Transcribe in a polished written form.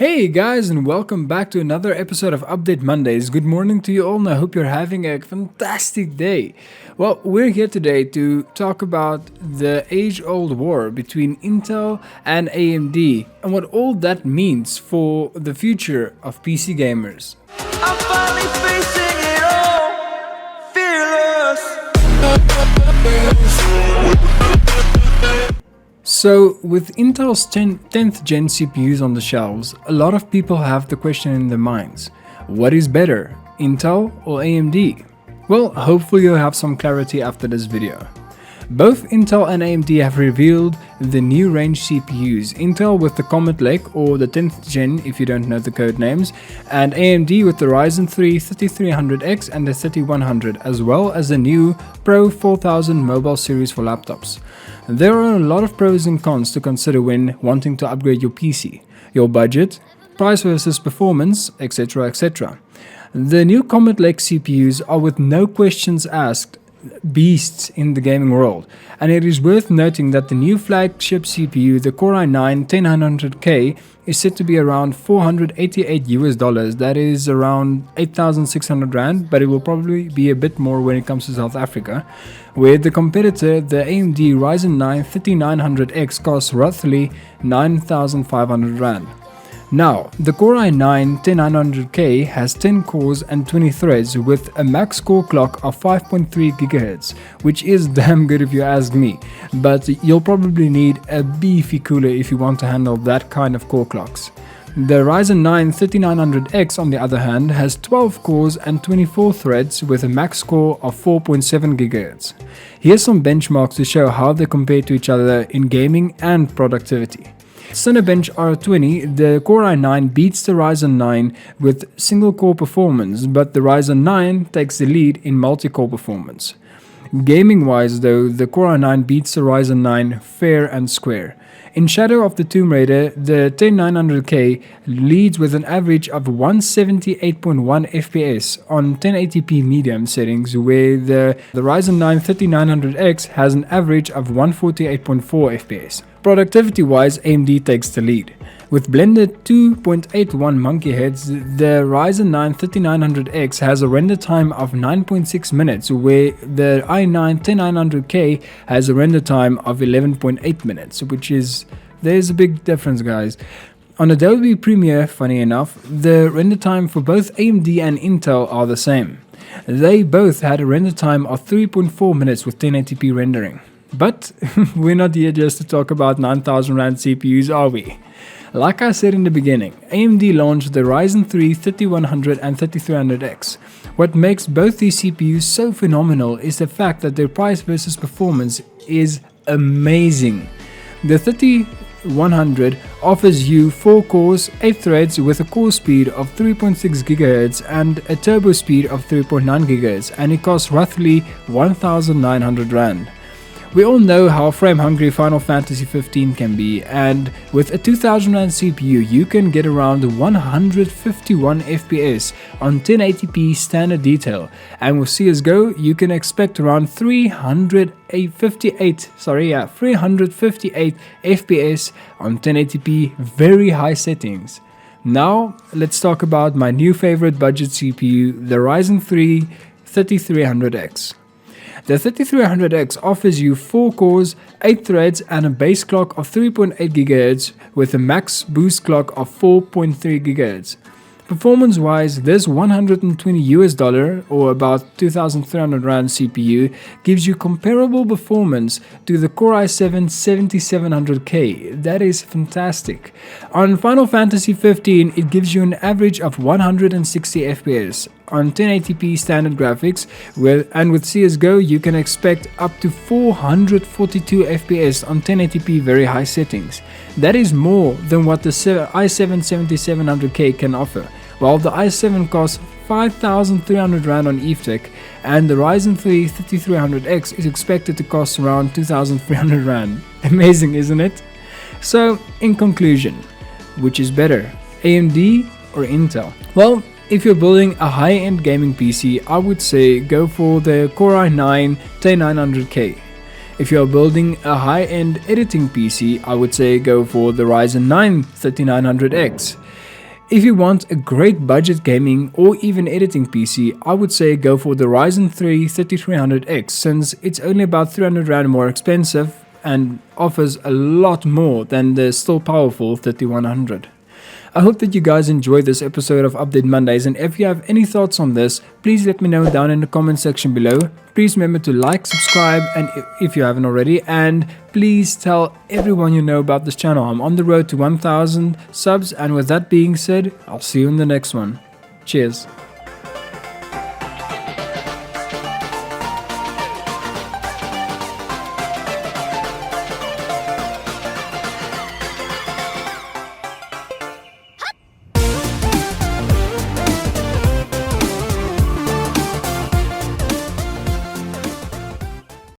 Hey guys, and welcome back to another episode of Update Mondays. Good morning to you all, and I hope you're having a fantastic day. Well, we're here today to talk about the age-old war between Intel and AMD and what all that means for the future of PC gamers. I'm finally facing it all, fearless. So, with Intel's 10th gen CPUs on the shelves, a lot of people have the question in their minds: what is better, Intel or AMD? Well, hopefully you'll have some clarity after this video. Both Intel and AMD have revealed the new range CPUs, Intel with the Comet Lake or the 10th gen if you don't know the code names, and AMD with the Ryzen 3 3300X and the 3100, as well as the new Pro 4000 mobile series for laptops. There are a lot of pros and cons to consider when wanting to upgrade your PC, your budget, price versus performance, etc. etc. The new Comet Lake CPUs are with no questions asked beasts in the gaming world, and it is worth noting that the new flagship CPU, the Core i9-10900K, is set to be around $488, that is around 8,600 Rand, but it will probably be a bit more when it comes to South Africa, where the competitor, the AMD Ryzen 9 3900X, costs roughly 9,500 Rand. Now, the Core i9-10900K has 10 cores and 20 threads with a max core clock of 5.3 GHz, which is damn good if you ask me, but you'll probably need a beefy cooler if you want to handle that kind of core clocks. The Ryzen 9 3900X, on the other hand, has 12 cores and 24 threads with a max core of 4.7 GHz. Here's some benchmarks to show how they compare to each other in gaming and productivity. Cinebench R20, the Core i9 beats the Ryzen 9 with single-core performance, but the Ryzen 9 takes the lead in multi-core performance. Gaming-wise though, the Core i9 beats the Ryzen 9 fair and square. In Shadow of the Tomb Raider, the 10900K leads with an average of 178.1 FPS on 1080p medium settings, where the Ryzen 9 3900X has an average of 148.4 FPS. Productivity-wise, AMD takes the lead. With blended 2.81 monkey heads, the Ryzen 9 3900X has a render time of 9.6 minutes, where the i9-10900K has a render time of 11.8 minutes, there's a big difference, guys. On Adobe Premiere, funny enough, the render time for both AMD and Intel are the same. They both had a render time of 3.4 minutes with 1080p rendering. But we're not here just to talk about 9,000 Rand CPUs, are we? Like I said in the beginning, AMD launched the Ryzen 3 3100 and 3300X. What makes both these CPUs so phenomenal is the fact that their price versus performance is amazing. The 3100 offers you 4 cores, 8 threads with a core speed of 3.6 GHz and a turbo speed of 3.9 GHz, and it costs roughly 1,900 Rand. We all know how frame-hungry Final Fantasy 15 can be, and with a 2000 Rand CPU you can get around 151 FPS on 1080p standard detail, and with CSGO you can expect around 358 FPS on 1080p very high settings. Now let's talk about my new favorite budget CPU, the Ryzen 3 3300X. The 3300X offers you 4 cores, 8 threads and a base clock of 3.8 GHz with a max boost clock of 4.3 GHz. Performance wise, this $120 or about 2,300 Rand CPU gives you comparable performance to the Core i7 7700K. That is fantastic. On Final Fantasy 15, it gives you an average of 160 FPS. On 1080p standard graphics, with CSGO you can expect up to 442 FPS on 1080p very high settings. That is more than what the i7 7700K can offer, while the i7 costs 5,300 Rand on EveTech, and the Ryzen 3 3300X is expected to cost around 2,300 Rand. Amazing, isn't it? So, in conclusion, which is better, AMD or Intel? Well, if you're building a high-end gaming PC, I would say go for the Core i9-10900K. If you're building a high-end editing PC, I would say go for the Ryzen 9 3900X. If you want a great budget gaming or even editing PC, I would say go for the Ryzen 3 3300X, since it's only about 300 Rand more expensive and offers a lot more than the still powerful 3100. I hope that you guys enjoyed this episode of Update Mondays, and if you have any thoughts on this, please let me know down in the comment section below. Please remember to like, subscribe, and if you haven't already, and please tell everyone you know about this channel. I'm on the road to 1000 subs, and with that being said, I'll see you in the next one. Cheers.